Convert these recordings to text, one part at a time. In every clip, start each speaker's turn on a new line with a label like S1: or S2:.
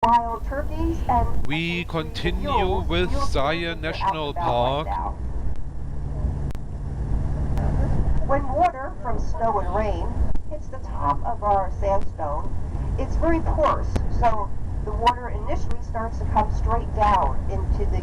S1: wild turkeys, and
S2: We
S1: basically the
S2: continue with
S1: mules
S2: Zion
S1: are out and
S2: National
S1: about right
S2: Park.
S1: now. When water from snow and rain hits the top of our sandstone, it's very porous, so the water initially starts to come straight down into the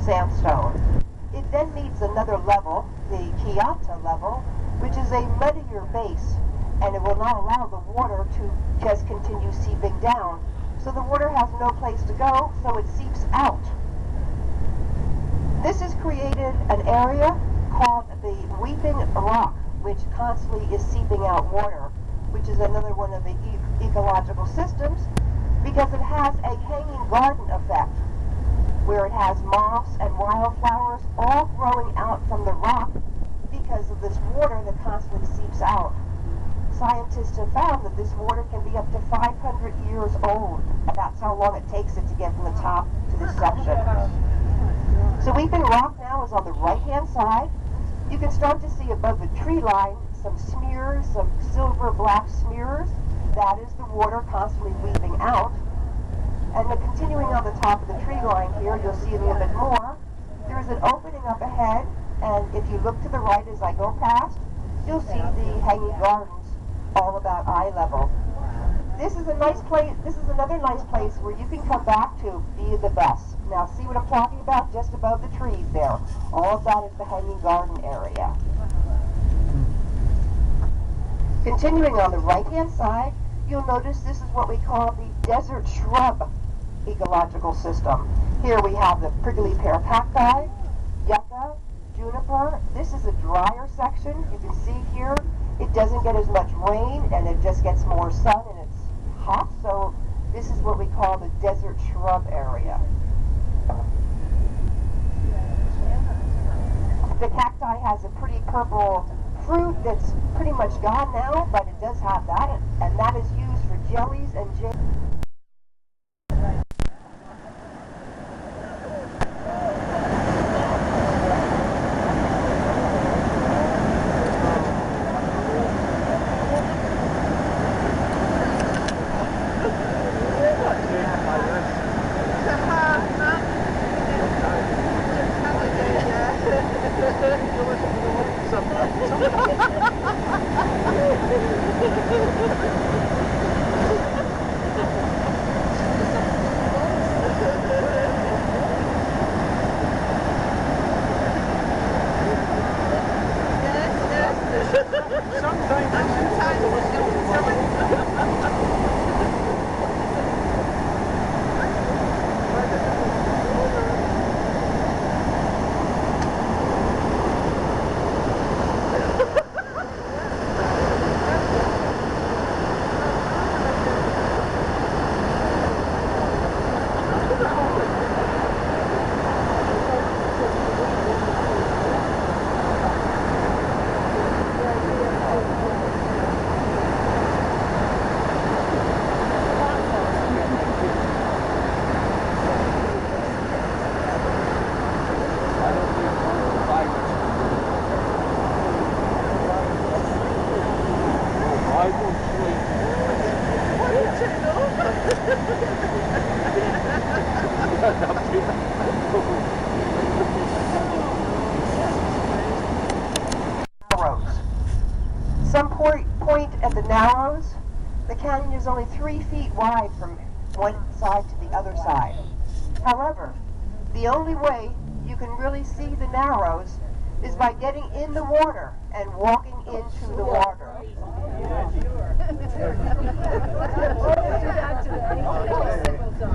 S1: sandstone. It then meets another level, the Chiata level, which is a muddier base, and it will not allow the water to just continue seeping down. So the water has no place to go, so it seeps out. This has created an area called the Weeping Rock, which constantly is seeping out water, which is another one of the ecological systems, because it has a hanging garden effect, where it has moss and wildflowers all growing out from the rock because of this water that constantly seeps out. Scientists have found that this water can be up to 500 years old, and that's how long it takes it to get from the top to this section. So Weeping Rock now is on the right-hand side. You can start to see above the tree line some smears, some silver-black smears. That is the water constantly weeping out. And then continuing on the top of the tree line here, you'll see a little bit more. There is an opening up ahead, and if you look to the right as I go past, you'll see the hanging gardens all about eye level. This is a nice place. This is another nice place where you can come back to be the best. Now see what I'm talking about just above the trees there. All of that is the hanging garden area. Continuing on the right-hand side, you'll notice this is what we call the desert shrub ecological system. Here we have the prickly pear cacti, yucca, juniper. This is a drier section. You can see here it doesn't get as much rain and it just gets more sun and it's hot. So this is what we call the desert shrub area. The cacti has a pretty purple fruit that's pretty much gone now, but it does have that, and that is used for jellies and jams. Some point at the Narrows, the canyon is only 3 feet wide from one side to the other side. However, the only way you can really see the Narrows is by getting in the water and walking into the water.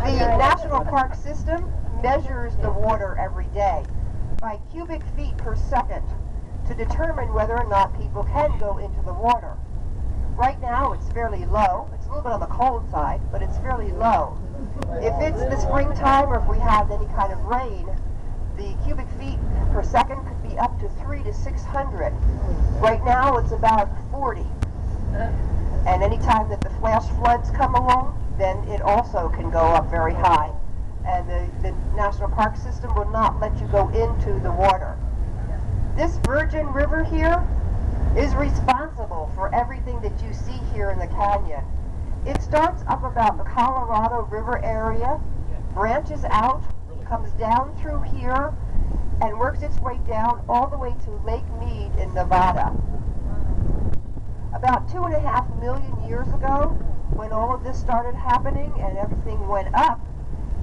S1: The National Park System measures the water every day by cubic feet per second to determine whether or not people can go into the water. Right now it's fairly low. It's a little bit on the cold side, but it's fairly low. If it's the springtime or if we have any kind of rain, the cubic feet per second could be up to 300 to 600. Right now it's about 40. And any time that the flash floods come along, then it also can go up very high. And the National Park System will not let you go into the water. This Virgin River here is responsible for everything that you see here in the canyon. It starts up about the Colorado River area, branches out, comes down through here, and works its way down all the way to Lake Mead in Nevada. About 2.5 million years ago, when all of this started happening and everything went up,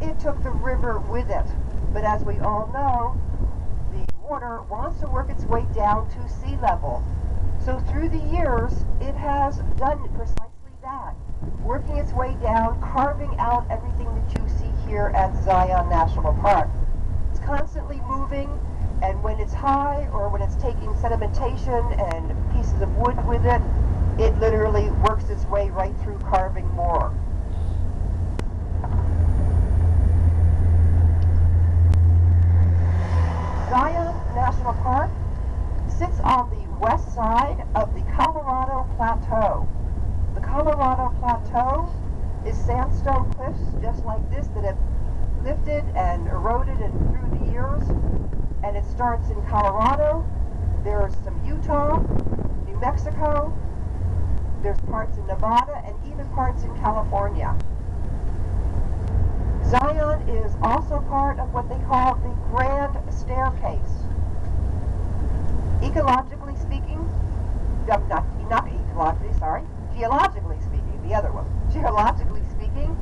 S1: it took the river with it. But as we all know, the water wants to work its way down to sea level. So through the years, it has done precisely that, working its way down, carving out everything that you see here at Zion National Park. It's constantly moving, and when it's high or when it's taking sedimentation and pieces of wood with it, it literally works its way right through carving more. Zion National Park sits on the west side of the Colorado Plateau. The Colorado Plateau is sandstone cliffs just like this that have lifted and eroded and through the years, and it starts in Colorado. There's some Utah, New Mexico, there's parts in Nevada, and even parts in California. Zion is also part of what they call the Grand Staircase. Ecologically speaking, not ecologically, sorry, geologically speaking, the other one. Geologically speaking,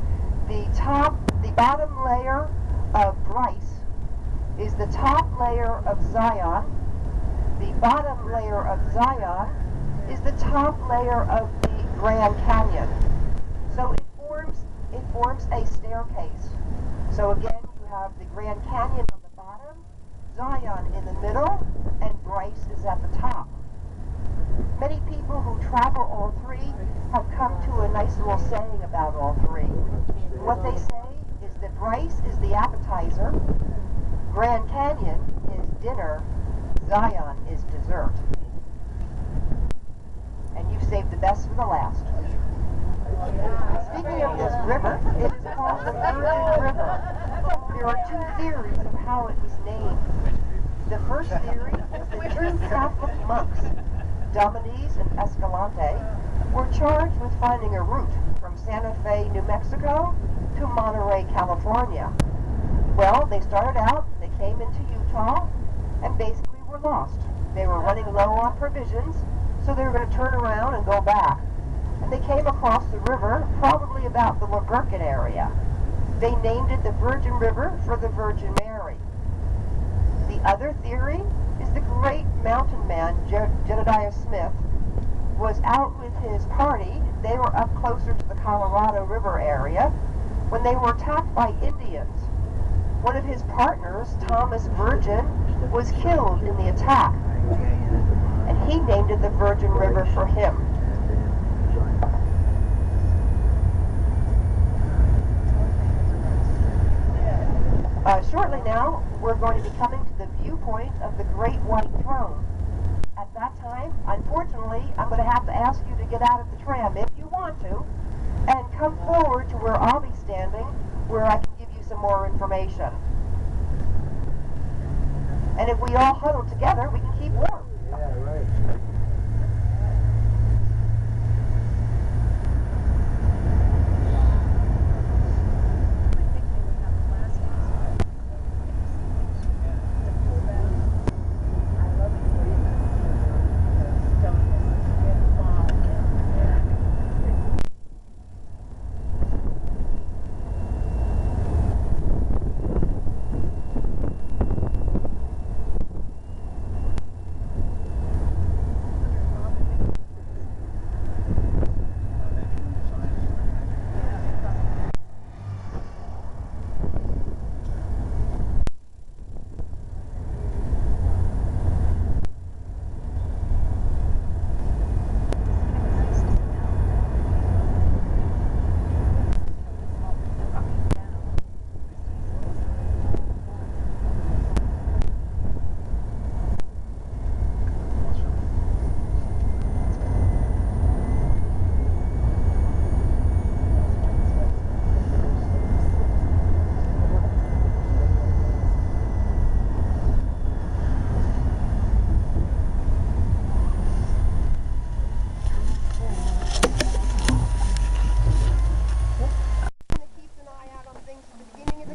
S1: the bottom layer of Bryce is the top layer of Zion. The bottom layer of Zion is the top layer of the Grand Canyon. So it forms a staircase. So again, you have the Grand Canyon on the bottom, Zion in the middle, and Bryce is at the top. Many people who travel all three have come to a nice little saying about all three. What they say is that Bryce is the appetizer, Grand Canyon is dinner, Zion is dessert. And you've saved the best for the last. Speaking of this river, it is called the Virgin River. There are two theories of how it was named. The first theory is that two Catholic monks, Dominies and Escalante, were charged with finding a route from Santa Fe, New Mexico to Monterey, California. Well, they started out, they came into Utah, and basically were lost. They were running low on provisions, so they were going to turn around and go back. And they came across the river, probably about the LaGurkin area. They named it the Virgin River for the Virgin Mary. The other theory is the great mountain man, Jedediah Smith, was out with his party. They were up closer to the Colorado River area when they were attacked by Indians. One of his partners, Thomas Virgin, was killed in the attack, and he named it the Virgin River for him. Shortly now, we're going to be coming to the viewpoint of the Great White Throne. At that time, unfortunately, I'm going to have to ask you to get out of the tram if you want to, and come forward to where I'll be standing, where I can give you some more information. And if we all huddle together, we can keep warm.
S2: Yeah, right.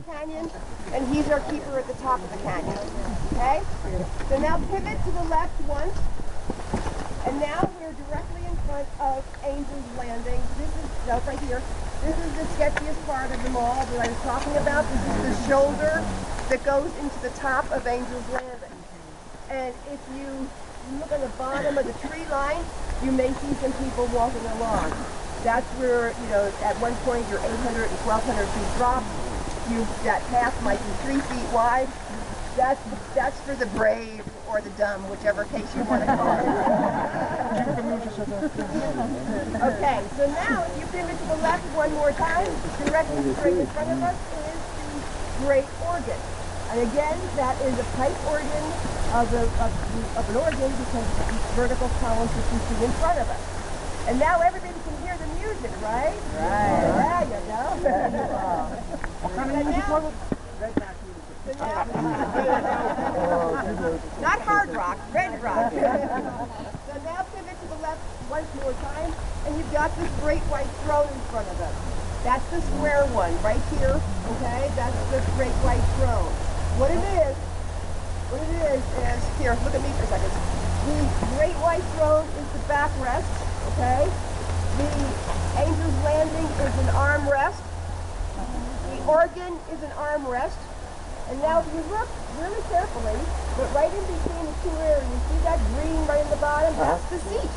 S2: Canyon, and he's our keeper at the top of the canyon. Okay? So now pivot to the left once, and now we're directly in front of Angel's Landing. This is, no, right here. This is the sketchiest part of them all that I was talking about. This is the shoulder that goes into the top of Angel's Landing. And if you look on the bottom of the tree line, you may see some people walking along. That's where, you know, at one point your 800 and 1,200 feet drop. That path might be 3 feet wide. That's for the brave or the dumb, whichever case you want to call it. Okay, so now if you pivot to the left one more time, directly straight in front of us is the great organ. And again, that is a pipe organ of an organ because of the vertical columns that you see in front of us. And now everybody can hear the music, right? Right. There you go.
S3: What kind of music was it?
S2: Not hard rock, red rock. So now pivot to the left once more time, and you've got this great white throne in front of us. That's the square one right here, okay? That's the great white throne. What it is, here, look at me for a second. The great white throne is the backrest, okay? The Angel's Landing is an armrest. The organ is an armrest. And now if you look really carefully, but right in between the two areas, you see that green right in the bottom? That's the seat.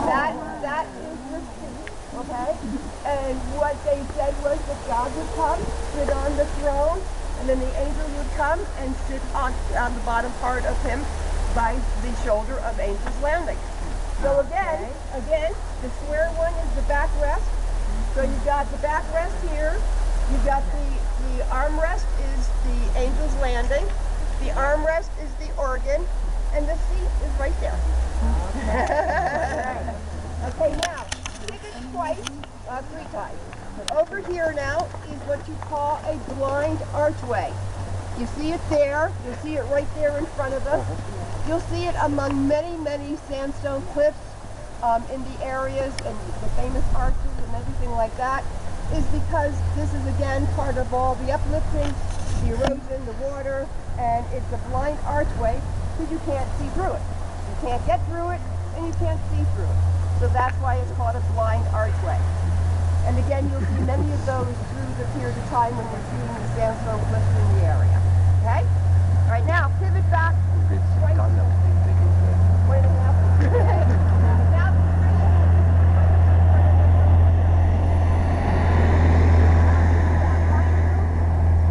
S2: That is the seat, okay? And what they said was that God would come, sit on the throne, and then the angels would come and sit on the bottom part of him by the shoulder of Angel's Landing. So again, the square one is the backrest. So you've got the backrest here. You've got the armrest is the Angel's Landing. The armrest is the organ, and the seat is right there. Okay, now pivot twice, 3 times. Over here now is what you call a blind archway. You see it there. You'll see it right there in front of us. You'll see it among many, many sandstone cliffs in the areas and the famous arches and everything like that, is because this is again part of all the uplifting, the erosion, the water, and it's a blind archway because you can't see through it. You can't get through it and you can't see through it. So that's why it's called a blind archway. And again, you'll see many of those through the period of time when you're seeing the sandstone cliffs in the area. Okay? All right, now pivot back. Twice. 1.5. Now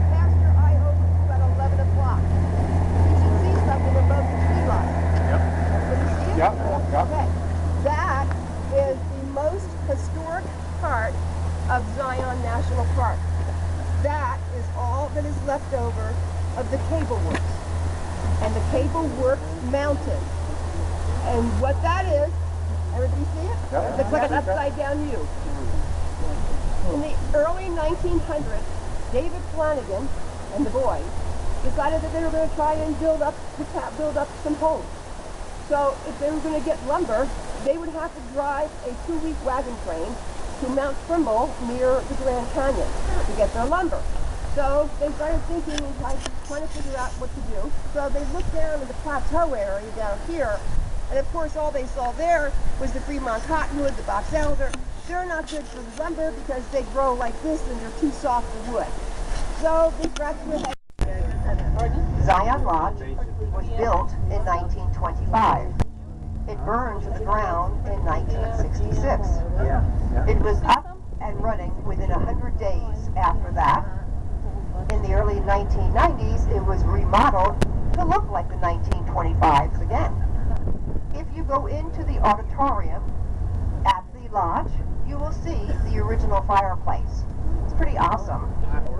S2: cast your eye over to at 11 o'clock. You should see something above the tree line.
S3: Yep.
S2: Everybody see it?
S3: Yep.
S2: Okay. That is the most historic part of Zion National Park. That is all that is left over of the cable works. And the cable works mountain. And what that is, everybody see it?
S3: Yep.
S2: It looks like an upside down U. In the early 1900s, David Flanagan and the boys decided that they were going to try and build up some homes. So if they were going to get lumber, they would have to drive a 2-week wagon train to Mount Trimble near the Grand Canyon to get their lumber. So they started thinking and trying to figure out what to do. So they looked down in the plateau area down here, and of course all they saw there was the Fremont cottonwood, the box elder. They're not good for the lumber because they grow like this and they're too soft for wood. So they scratched their head.
S1: Zion Lodge was built in 1925. It burned to the ground in 1966. It was up and running within 100 days after that. In the early 1990s, it was remodeled to look like the 1925s again. If you go into the auditorium at the lodge, you will see the original fireplace. It's pretty awesome.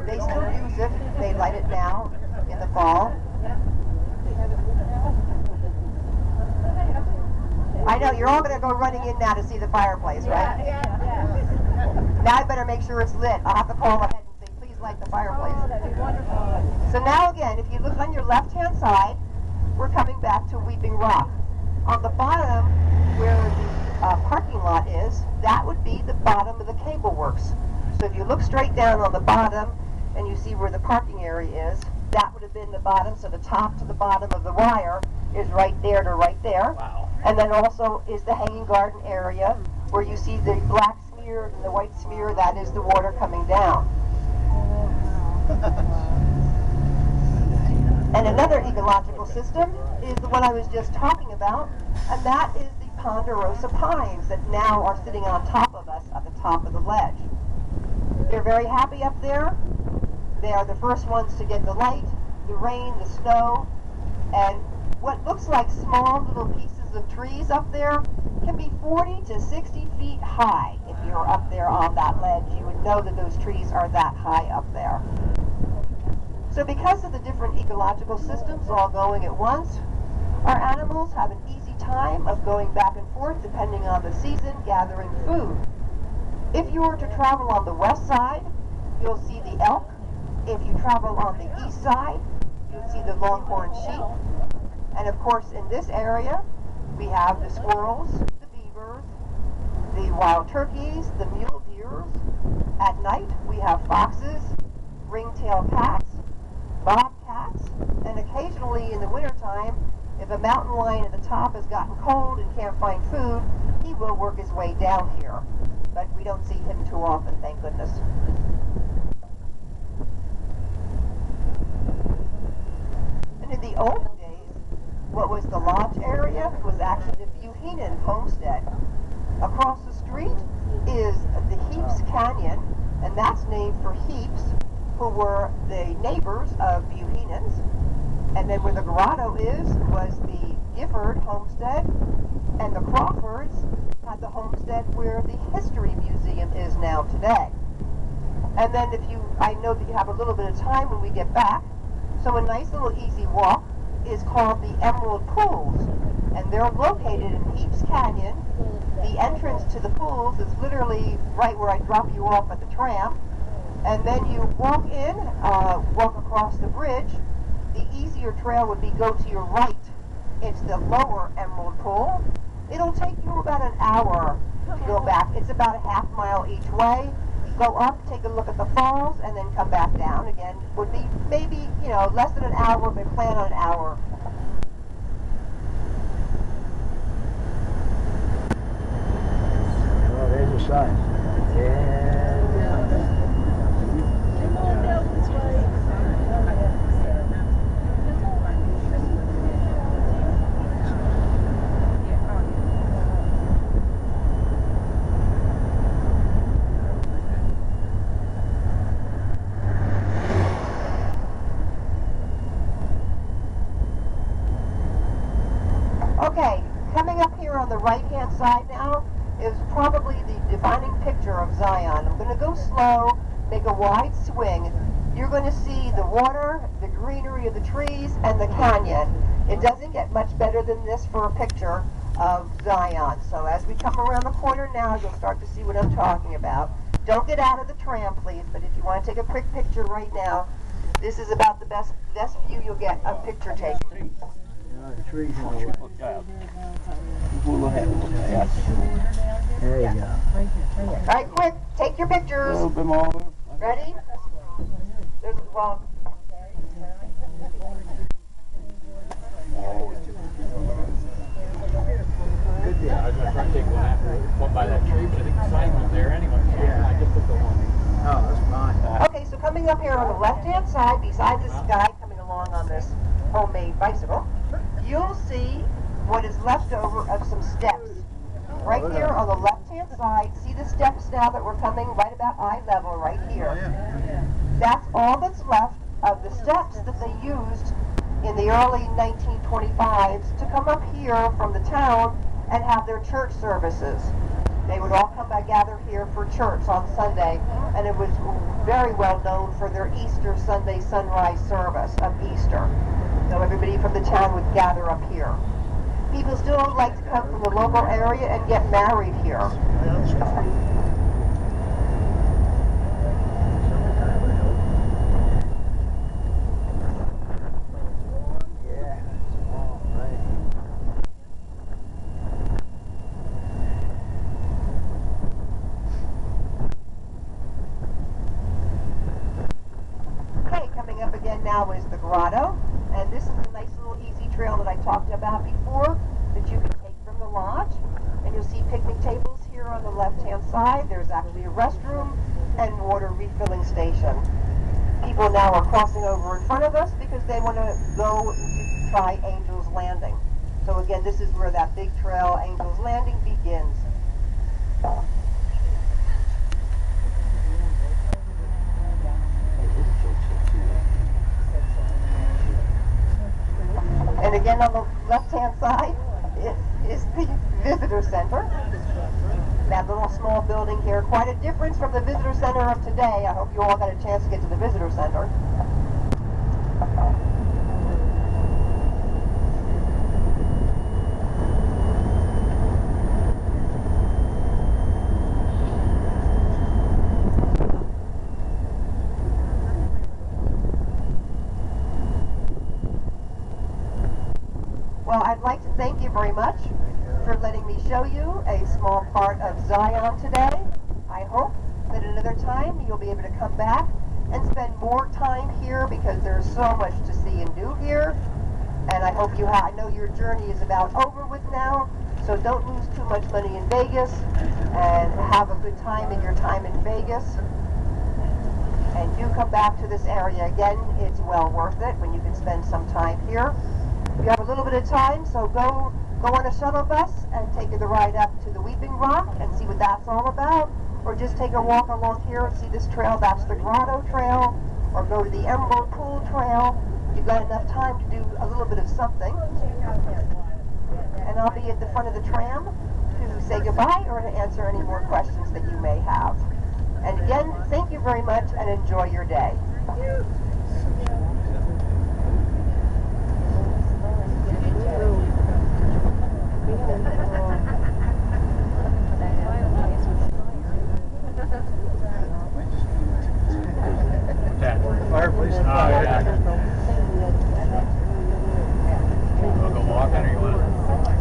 S1: They still use it. They light it now in the fall. I know, you're all going to go running in now to see the fireplace, right?
S2: Yeah.
S1: Now I better make sure it's lit. I'll have to call ahead and say, please light the fireplace.
S2: Oh, that'd be wonderful.
S1: So now again, if you look on your left-hand side, we're coming back to Weeping Rock. On the bottom, where the parking lot is, that would be the bottom of the cable works. So if you look straight down on the bottom and you see where the parking area is. That would have been the bottom, so the top to the bottom of the wire is right there to right there.
S3: Wow.
S1: And then also is the hanging garden area where you see the black smear and the white smear, that is the water coming down. And another ecological system is the one I was just talking about, and that is the ponderosa pines that now are sitting on top of us at the top of the ledge. They're very happy up there. They are the first ones to get the light, the rain, the snow, and what looks like small little pieces of trees up there can be 40 to 60 feet high. If you're up there on that ledge, you would know that those trees are that high up there. So because of the different ecological systems all going at once, our animals have an easy time of going back and forth depending on the season, gathering food. If you were to travel on the west side, you'll see the elk. If you travel on the east side, you'll see the longhorn sheep. And of course in this area, we have the squirrels, the beavers, the wild turkeys, the mule deers. At night, we have foxes, ring-tailed cats, bobcats, and occasionally in the wintertime, if a mountain lion at the top has gotten cold and can't find food, he will work his way down here. But we don't see him too often, thank goodness. And in the olden days, what was the lodge area was actually the Buchanan homestead. Across the street is the Heaps Canyon, and that's named for Heaps, who were the neighbors of Buchanan's. And then where the grotto is was the Gifford homestead, and the Crawfords had the homestead where the History Museum is now today. And then I know that you have a little bit of time when we get back, so a nice little easy walk is called the Emerald Pools, and they're located in Heaps Canyon. The entrance to the pools is literally right where I drop you off at the tram. And then you walk in, walk across the bridge. The easier trail would be go to your right. It's the lower Emerald Pool. It'll take you about an hour to go back. It's about a half mile each way. Go up, take a look at the falls, and then come back down again. Would be maybe, less than an hour, but plan on an hour.
S3: Oh, there's a sign. Yeah.
S1: Okay, coming up here on the right-hand side now is probably the defining picture of Zion. I'm going to go slow, make a wide swing. You're going to see the water, the greenery of the trees, and the canyon. It doesn't get much better than this for a picture of Zion. So as we come around the corner now, you'll start to see what I'm talking about. Don't get out of the tram, please, but if you want to take a quick picture right now, this is about the best view you'll get of picture taking.
S3: The trees in the way. There you go.
S1: All right, quick, take your pictures.
S3: A little bit more.
S1: Ready? There's the wall.
S3: Good deal.
S4: I was going to try to take one after one by that tree, but I think the sign was there anyway. So
S3: Yeah.
S4: I just took the one.
S3: Oh, that's fine.
S1: Okay, so coming up here on the left-hand side, besides this guy coming along on this homemade bicycle, you'll see what is left over of some steps. Right there on the left-hand side, see the steps now that we're coming right about eye level right here. That's all that's left of the steps that they used in the early 1925s to come up here from the town and have their church services. They would all come and gather here for church on Sunday, and it was very well known for their Easter Sunday sunrise service of Easter. So everybody from the town would gather up here. People still like to come from the local area and get married here. now is the grotto, and this is a nice little easy trail that I talked about before that you can take from the lodge. And you'll see picnic tables here on the left-hand side. There's actually a restroom and water refilling station. People now are crossing over in front of us because they want to go to try Angel's Landing. So again, this is where that big trail, Angel's Landing, begins. And again, on the left-hand side is the visitor center. That little small building here, quite a difference from the visitor center of today. I hope you all got a chance to get to the visitor center. Well, I'd like to thank you very much for letting me show you a small part of Zion today. I hope that another time you'll be able to come back and spend more time here because there's so much to see and do here. And I hope I know your journey is about over with now, so don't lose too much money in Vegas and have a good time in your time in Vegas. And do come back to this area again. It's well worth it when you can spend some time here. We have a little bit of time, so go on a shuttle bus and take the ride up to the Weeping Rock and see what that's all about. Or just take a walk along here and see this trail. That's the Grotto Trail. Or go to the Emerald Pool Trail. You've got enough time to do a little bit of something. And I'll be at the front of the tram to say goodbye or to answer any more questions that you may have. And again, thank you very much and enjoy your day.
S3: Fireplace.
S4: Oh, yeah. We'll go walking or you want to?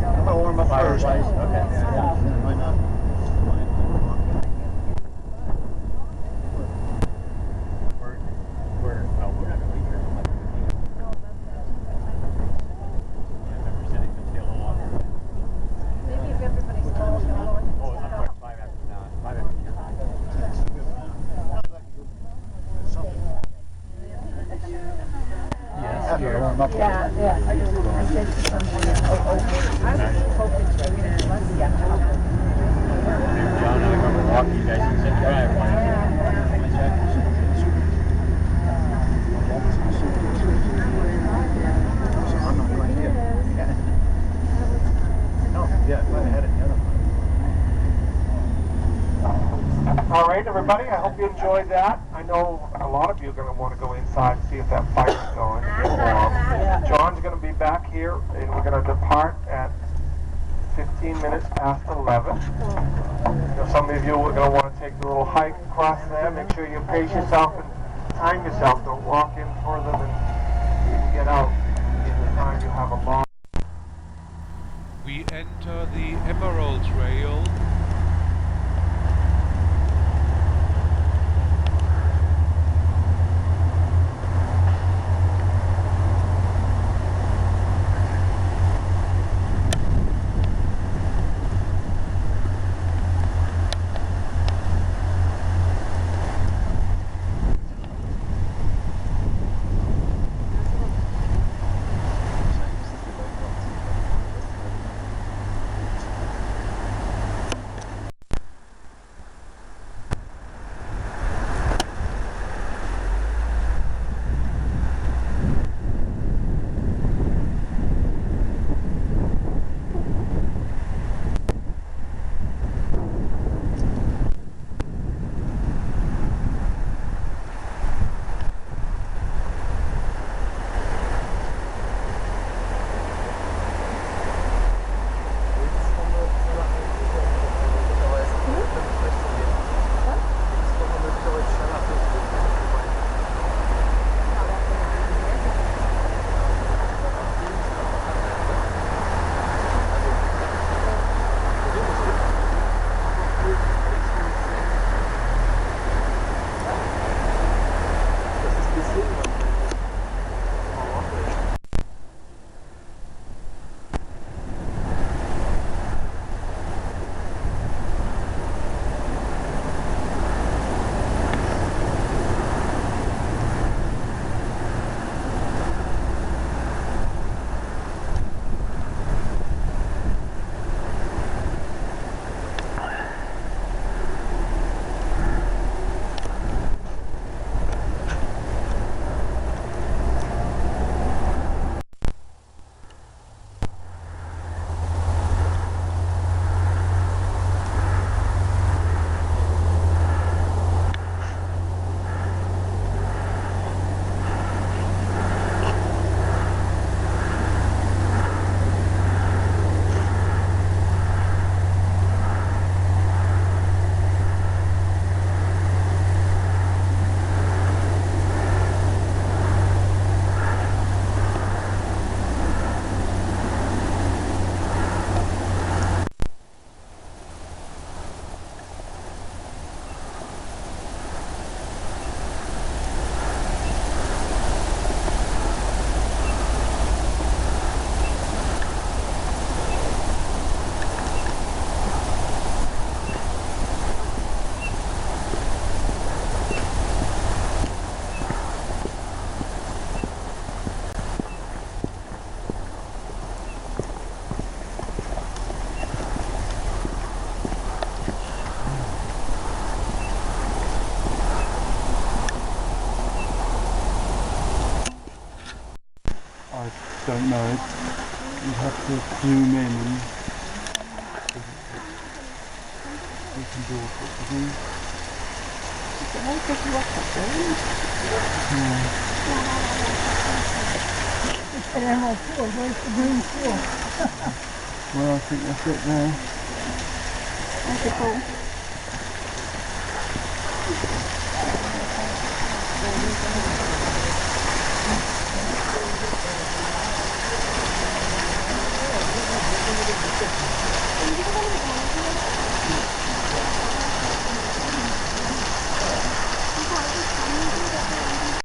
S3: I'm gonna warm up first.
S4: Okay.
S3: Why not?
S4: We're not going to leave here. I remember sitting in the tail of water.
S2: Maybe if everybody's still going.
S4: Oh, it's not quite 5 after now. 5 after here.
S3: Have to warm up.
S2: Yeah. I said to someone, I was hoping to get
S4: John and I go for a walk. You guys can sit drive.
S3: I'm not going here. No, yeah, go ahead and the other one.
S5: All right, everybody, I hope you enjoyed that. I know a lot of you are going to want to go inside and see if that fire's going and get warm. John's going to be back here, and we're going to depart at 15 minutes past 11. Some of you are going to want to take the little hike across there. Make sure you pace yourself and time yourself. Don't walk in further than you can get out in the time you have a long.
S6: We enter the Emerald Trail.
S7: don't know it. You have to zoom in and open door sort of thing.
S8: It's an emerald pool. Where's the green pool?
S7: Well, I think that's it there.
S8: That's a pool.
S2: Thank you.